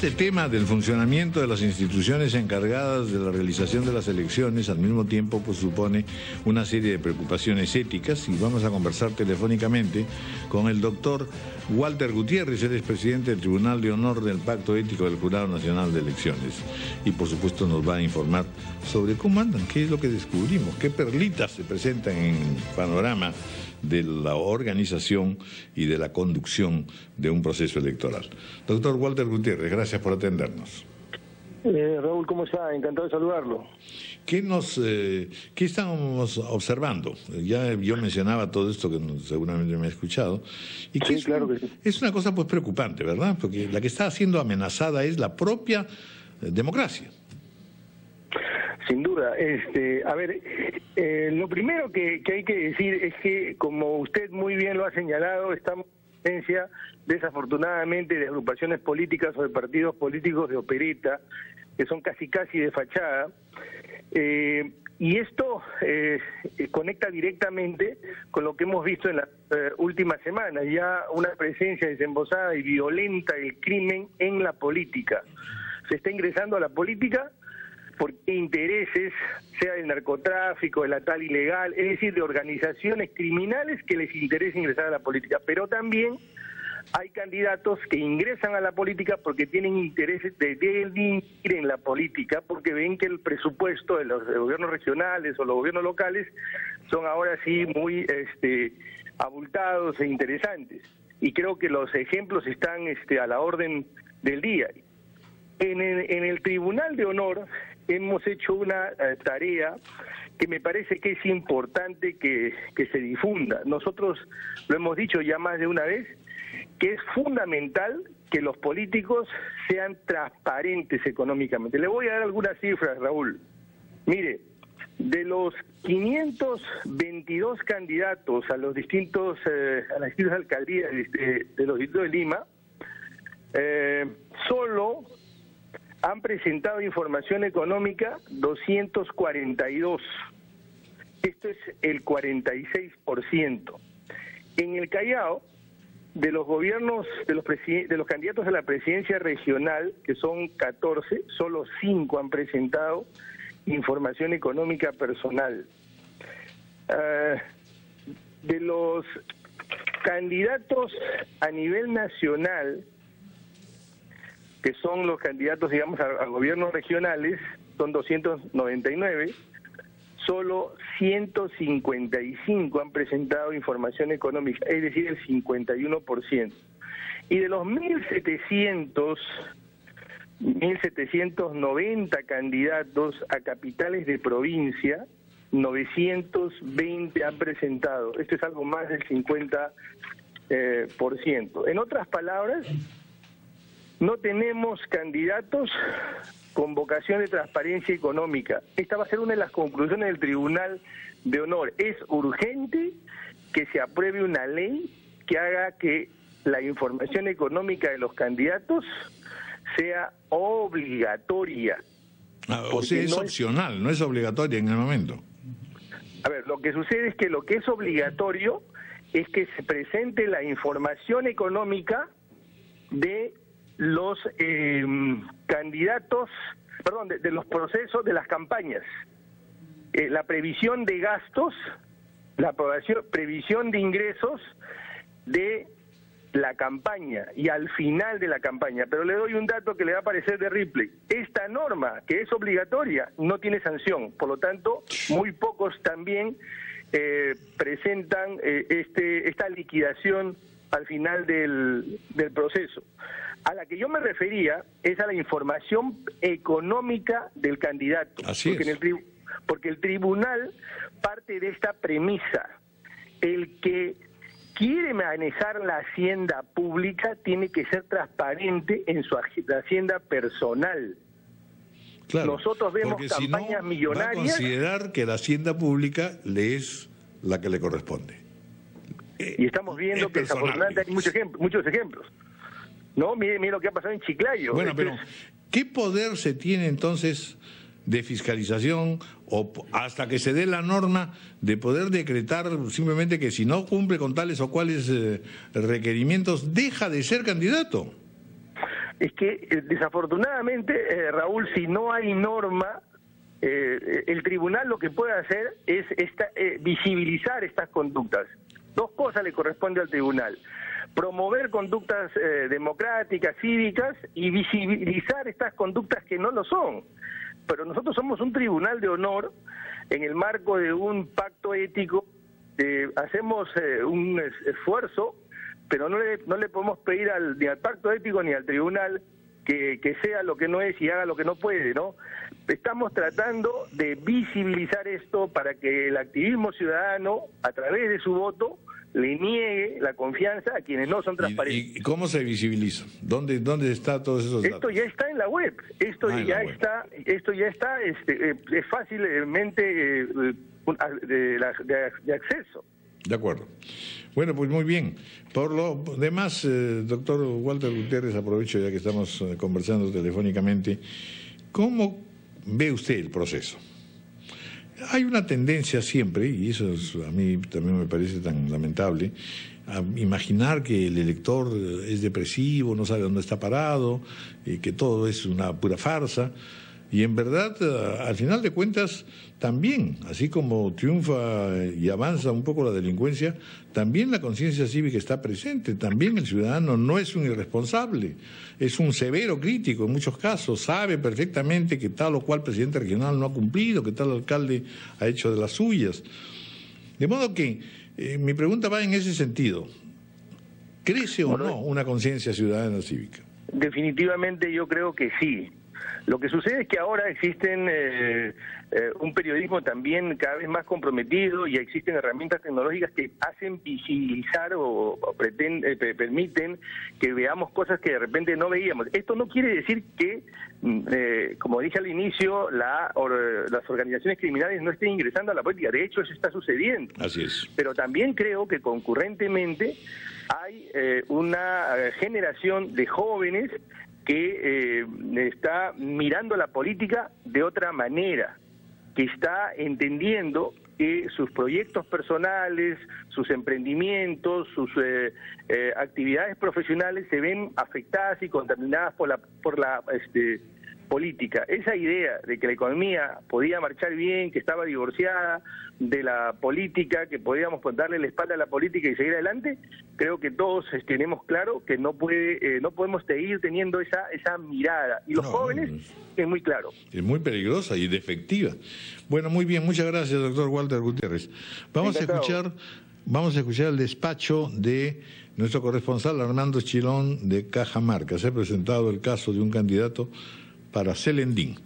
Este tema del funcionamiento de las instituciones encargadas de la realización de las elecciones al mismo tiempo pues supone una serie de preocupaciones éticas, y vamos a conversar telefónicamente con el doctor Walter Gutiérrez. Él es presidente del Tribunal de Honor del Pacto Ético del Jurado Nacional de Elecciones, y por supuesto nos va a informar sobre cómo andan, qué es lo que descubrimos, qué perlitas se presentan en el panorama de la organización y de la conducción de un proceso electoral. Doctor Walter Gutiérrez, gracias por atendernos. Raúl, ¿cómo está? Encantado de saludarlo. ¿Qué estamos observando? Ya yo mencionaba todo esto que seguramente me ha escuchado. Y que sí, claro que sí. Es una cosa pues preocupante, ¿verdad? Porque la que está siendo amenazada es la propia democracia. Sin duda. A ver, lo primero que hay que decir es que, como usted muy bien lo ha señalado, estamos en presencia, desafortunadamente, de agrupaciones políticas o de partidos políticos de opereta, que son casi de fachada, y esto conecta directamente con lo que hemos visto en las últimas semanas, ya una presencia desembosada y violenta del crimen en la política. Se está ingresando a la política por intereses, sea del narcotráfico, de la tal ilegal, es decir, de organizaciones criminales que les interesa ingresar a la política. Pero también hay candidatos que ingresan a la política porque tienen intereses de delinquir en la política, porque ven que el presupuesto de los gobiernos regionales o los gobiernos locales son ahora sí muy abultados e interesantes. Y creo que los ejemplos están a la orden del día. En el Tribunal de Honor hemos hecho una tarea que me parece que es importante que se difunda. Nosotros lo hemos dicho ya más de una vez, que es fundamental que los políticos sean transparentes económicamente. Le voy a dar algunas cifras, Raúl. Mire, de los 522 candidatos a las distintas alcaldías de los distritos de Lima, solo han presentado información económica 242. Esto es el 46%. En el Callao, de los gobiernos, de los candidatos a la presidencia regional, que son 14, solo 5 han presentado información económica personal. De los candidatos a nivel nacional, que son los candidatos, digamos, a gobiernos regionales, son 299, solo 155 han presentado información económica, es decir, el 51%. Y de los 1.790 candidatos a capitales de provincia, 920 han presentado. Esto es algo más del 50%. En otras palabras, no tenemos candidatos con vocación de transparencia económica. Esta va a ser una de las conclusiones del Tribunal de Honor. Es urgente que se apruebe una ley que haga que la información económica de los candidatos sea obligatoria. O sea, es opcional, no es obligatoria en el momento. A ver, lo que sucede es que lo que es obligatorio es que se presente la información económica de los candidatos, perdón, de los procesos de las campañas, la previsión de gastos, la previsión de ingresos de la campaña y al final de la campaña. Pero le doy un dato que le va a parecer de Ripley. Esta norma, que es obligatoria, no tiene sanción, por lo tanto, muy pocos también presentan esta liquidación al final del proceso. A la que yo me refería es a la información económica del candidato. Así es. Porque el tribunal parte de esta premisa: el que quiere manejar la hacienda pública tiene que ser transparente en su hacienda personal. Claro, nosotros vemos campañas millonarias. Va a considerar que la hacienda pública le es la que le corresponde. Y estamos viendo que desafortunadamente hay muchos ejemplos. No, mire lo que ha pasado en Chiclayo. Bueno, pero ¿qué poder se tiene entonces de fiscalización o hasta que se dé la norma de poder decretar simplemente que si no cumple con tales o cuales requerimientos deja de ser candidato? es que desafortunadamente, Raúl, si no hay norma, el tribunal lo que puede hacer es visibilizar estas conductas. Dos cosas le corresponde al tribunal: promover conductas democráticas, cívicas, y visibilizar estas conductas que no lo son. Pero nosotros somos un tribunal de honor en el marco de un pacto ético. Hacemos un esfuerzo, pero no le podemos pedir ni al pacto ético ni al tribunal que sea lo que no es y haga lo que no puede, ¿no? Estamos tratando de visibilizar esto para que el activismo ciudadano, a través de su voto, le niegue la confianza a quienes no son transparentes. ¿Y cómo se visibiliza? ¿Dónde está todos esos datos? Esto ya está en la web. Esto ya está, es fácilmente de acceso. De acuerdo. Bueno, pues muy bien. Por lo demás, doctor Walter Gutiérrez, aprovecho ya que estamos conversando telefónicamente, ¿cómo ve usted el proceso? Hay una tendencia siempre, y eso a mí también me parece tan lamentable, a imaginar que el elector es depresivo, no sabe dónde está parado, que todo es una pura farsa. Y en verdad, al final de cuentas, también, así como triunfa y avanza un poco la delincuencia, también la conciencia cívica está presente. También el ciudadano no es un irresponsable, es un severo crítico en muchos casos. Sabe perfectamente que tal o cual presidente regional no ha cumplido, que tal alcalde ha hecho de las suyas. De modo que mi pregunta va en ese sentido. ¿Crece o no una conciencia ciudadana cívica? Definitivamente yo creo que sí. Lo que sucede es que ahora existen un periodismo también cada vez más comprometido, y existen herramientas tecnológicas que hacen visibilizar o permiten que veamos cosas que de repente no veíamos. Esto no quiere decir que, como dije al inicio, las organizaciones criminales no estén ingresando a la política. De hecho, eso está sucediendo. Así es. Pero también creo que concurrentemente hay una generación de jóvenes que está mirando la política de otra manera, que está entendiendo que sus proyectos personales, sus emprendimientos, sus actividades profesionales se ven afectadas y contaminadas por la política. Esa idea de que la economía podía marchar bien, que estaba divorciada de la política, que podíamos darle la espalda a la política y seguir adelante, creo que todos tenemos claro que no podemos seguir teniendo esa mirada. Y los jóvenes es muy claro. Es muy peligrosa y defectiva. Bueno, muy bien, muchas gracias, doctor Walter Gutiérrez. Vamos a escuchar el despacho de nuestro corresponsal Armando Chilón de Cajamarca. Se ha presentado el caso de un candidato para Celendín.